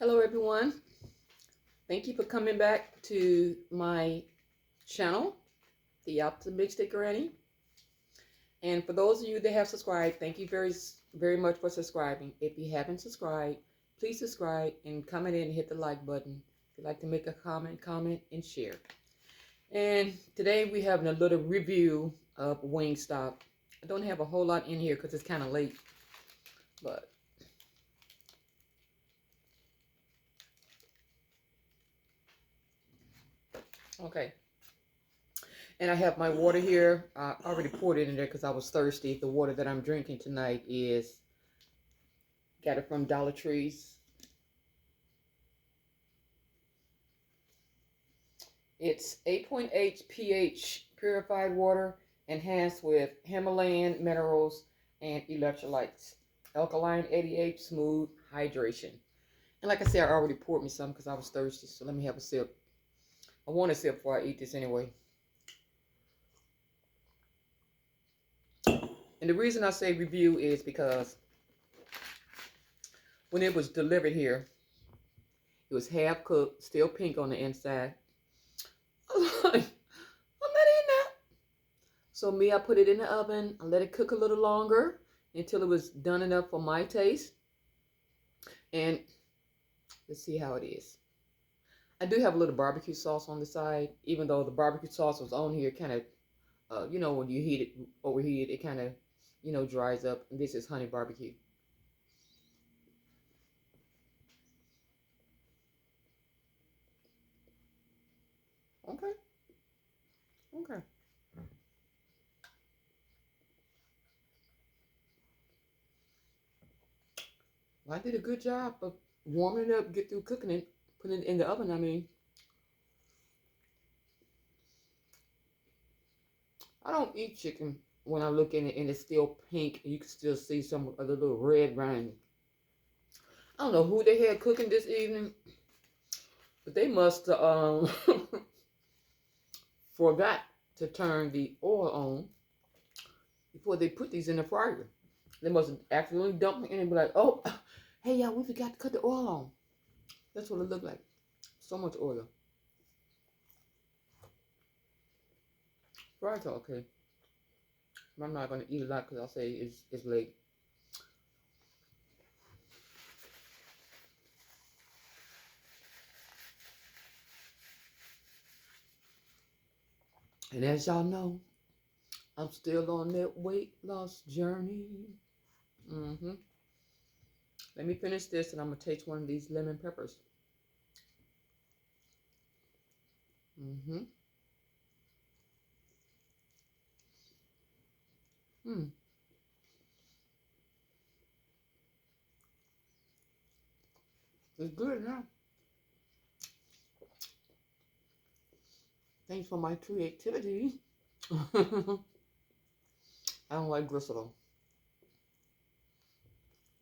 Hello, everyone. Thank you for coming back to my channel, The Optimistic Granny. And for those of you that have subscribed, thank you very much for subscribing. If you haven't subscribed, please subscribe and comment in and hit the like button. If you'd like to make a comment and share. And today we have a little review of Wingstop. I don't have a whole lot in here because it's kind of late, but okay. And I have my water here. I already poured it in there because I was thirsty. The water that I'm drinking tonight got it from Dollar Trees. It's 8.8 pH purified water enhanced with Himalayan minerals and electrolytes. Alkaline 88 smooth hydration. And like I said, I already poured me some because I was thirsty. So let me have a sip. I want a sip before I eat this anyway. And the reason I say review is because when it was delivered here, it was half cooked, still pink on the inside. I was like, I'm not eating that. So I put it in the oven. I let it cook a little longer until it was done enough for my taste. And let's see how it is. I do have a little barbecue sauce on the side, even though the barbecue sauce was on here, kind of, when you overheat it, it kind of, dries up. And this is honey barbecue. Okay. Okay. Well, I did a good job of warming it up, get through cooking it, putting it in the oven. I mean, I don't eat chicken when I look in it and it's still pink. You can still see some of the little red rind. I don't know who they had cooking this evening, but they must forgot to turn the oil on before they put these in the fryer. They must have accidentally dumped it in and be like, oh, hey, y'all, we forgot to cut the oil on. That's what it looked like. So much oil. Fries are okay. I'm not going to eat a lot because I'll say it's late. And as y'all know, I'm still on that weight loss journey. Let me finish this and I'm going to taste one of these lemon peppers. Mm. It's good now. Thanks for my creativity. I don't like gristle though.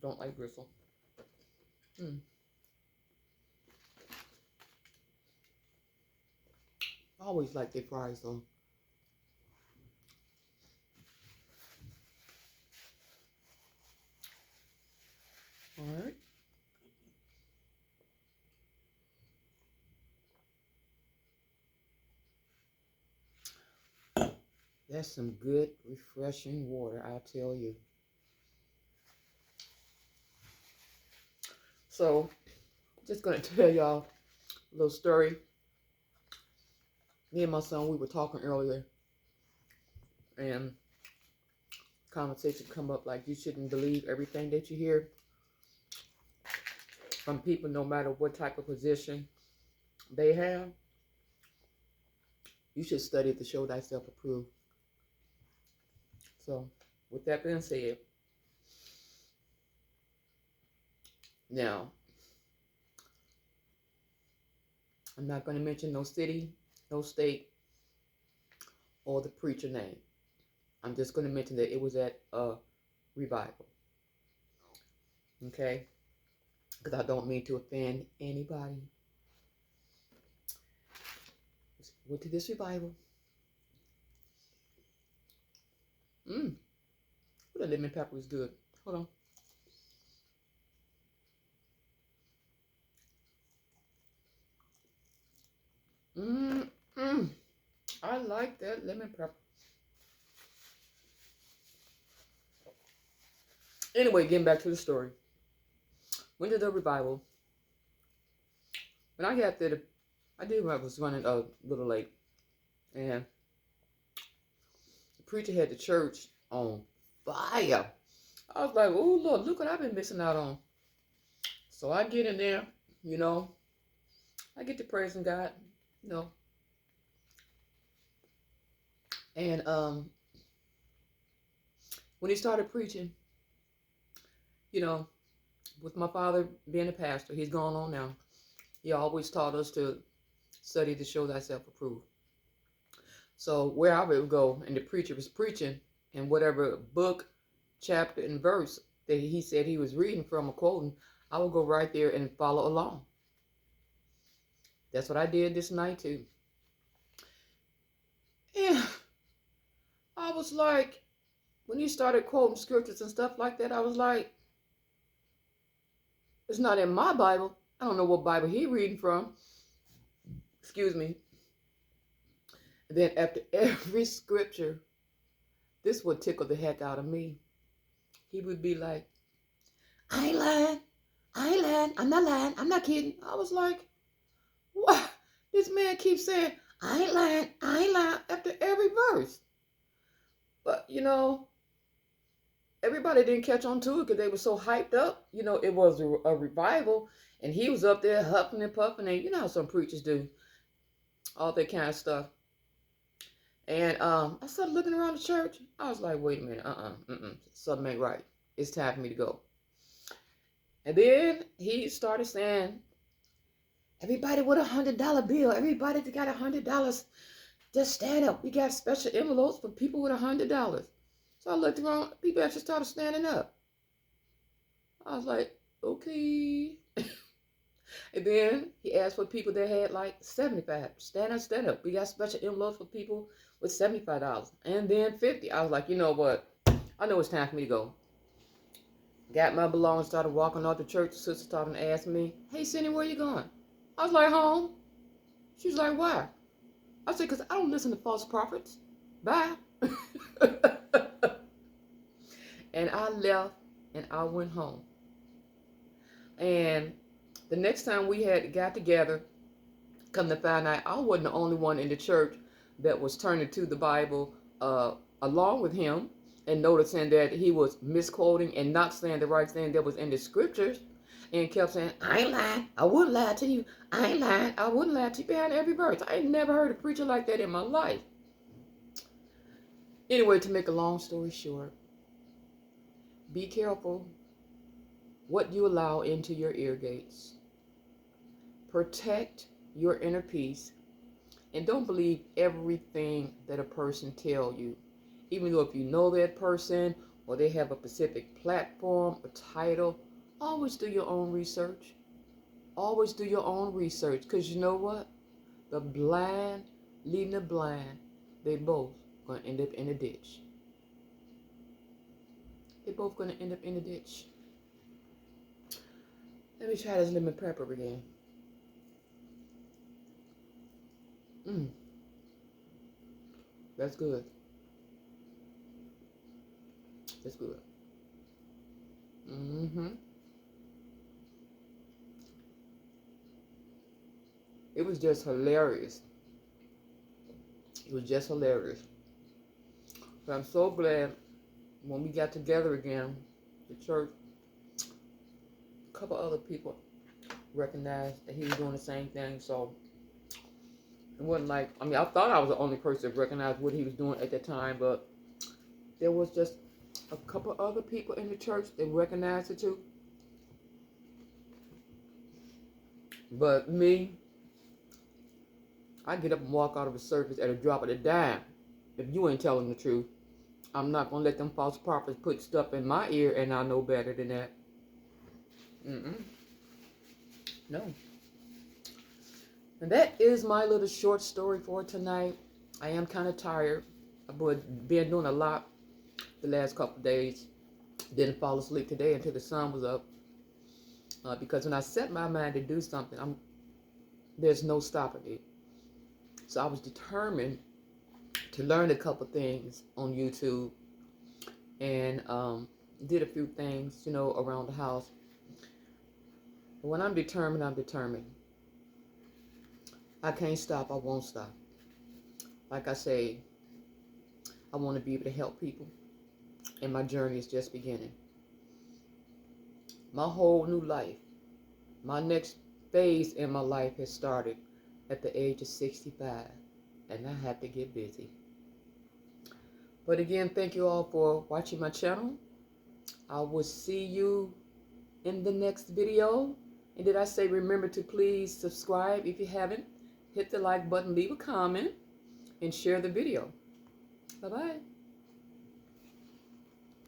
Don't like gristle. I always like their fries though. Alright. That's some good, refreshing water, I tell you. So, just gonna tell y'all a little story. Me and my son, we were talking earlier, and conversation come up like you shouldn't believe everything that you hear from people, no matter what type of position they have. You should study to show thyself approved. So, with that being said, now, I'm not going to mention no city, no state, or the preacher name. I'm just going to mention that it was at a revival. Okay? Because I don't mean to offend anybody. Went to this revival. The lemon pepper is good. Hold on. like that lemon pepper. Anyway, getting back to the story. Went to the revival. When I got there, I was running a little late. And the preacher had the church on fire. I was like, oh, Lord, look what I've been missing out on. So I get in there, you know. I get to praising God, you know. And when he started preaching, you know, with my father being a pastor, he's gone on now. He always taught us to study to show thyself approved. So where I would go and the preacher was preaching, and whatever book, chapter, and verse that he said he was reading from or quoting, I would go right there and follow along. That's what I did this night too. And I was like, when he started quoting scriptures and stuff like that, I was like, it's not in my Bible. I don't know what Bible he reading from. Excuse me. And then after every scripture, this would tickle the heck out of me. He would be like, I ain't lying. I ain't lying. I'm not lying. I'm not kidding. I was like, what? This man keeps saying, I ain't lying. I ain't lying after every verse. But, you know, everybody didn't catch on to it because they were so hyped up. You know, it was a revival. And he was up there huffing and puffing. And you know how some preachers do. All that kind of stuff. And I started looking around the church. I was like, wait a minute. Something ain't right. It's time for me to go. And then he started saying, everybody with $100 bill, everybody that got $100, just stand up. We got special envelopes for people with $100. So I looked around, people actually started standing up. I was like, okay. And then he asked for people that had like 75. Stand up. We got special envelopes for people with $75. And then 50. I was like, you know what? I know it's time for me to go. Got my belongings, started walking off the church. The sister started to ask me, hey, Cindy, where you going? I was like, home. She was like, why? I said, because I don't listen to false prophets. Bye. And I left and I went home. And the next time we had got together, come to find out, I wasn't the only one in the church that was turning to the Bible along with him and noticing that he was misquoting and not saying the right thing that was in the scriptures, and kept saying, I ain't lying. I wouldn't lie to you. I ain't lying. I wouldn't lie to you behind every verse. I ain't never heard a preacher like that in my life. Anyway, to make a long story short, be careful what you allow into your ear gates. Protect your inner peace, and don't believe everything that a person tells you. Even though if you know that person or they have a specific platform or title, always do your own research. Always do your own research, because you know what? The blind leading the blind, they both going to end up in a ditch. They're both going to end up in a ditch. Let me try this lemon pepper again. That's good. That's good. It was just hilarious. It was just hilarious. But I'm so glad when we got together again, the church, a couple other people recognized that he was doing the same thing. So it wasn't like, I mean, I thought I was the only person that recognized what he was doing at that time, but there was just a couple other people in the church that recognized it too. But me, I get up and walk out of a service at a drop of a dime. If you ain't telling the truth, I'm not going to let them false prophets put stuff in my ear, and I know better than that. No. And that is my little short story for tonight. I am kind of tired. I've been doing a lot the last couple of days. Didn't fall asleep today until the sun was up. Because when I set my mind to do something, there's no stopping it. So I was determined learned a couple things on YouTube, and did a few things, you know, around the house. But when I'm determined, I'm determined. I can't stop. I won't stop. Like I say, I want to be able to help people, and my journey is just beginning. My whole new life, my next phase in my life has started at the age of 65, and I have to get busy. But again, thank you all for watching my channel. I will see you in the next video. And did I say remember to please subscribe if you haven't? Hit the like button, leave a comment, and share the video. Bye-bye.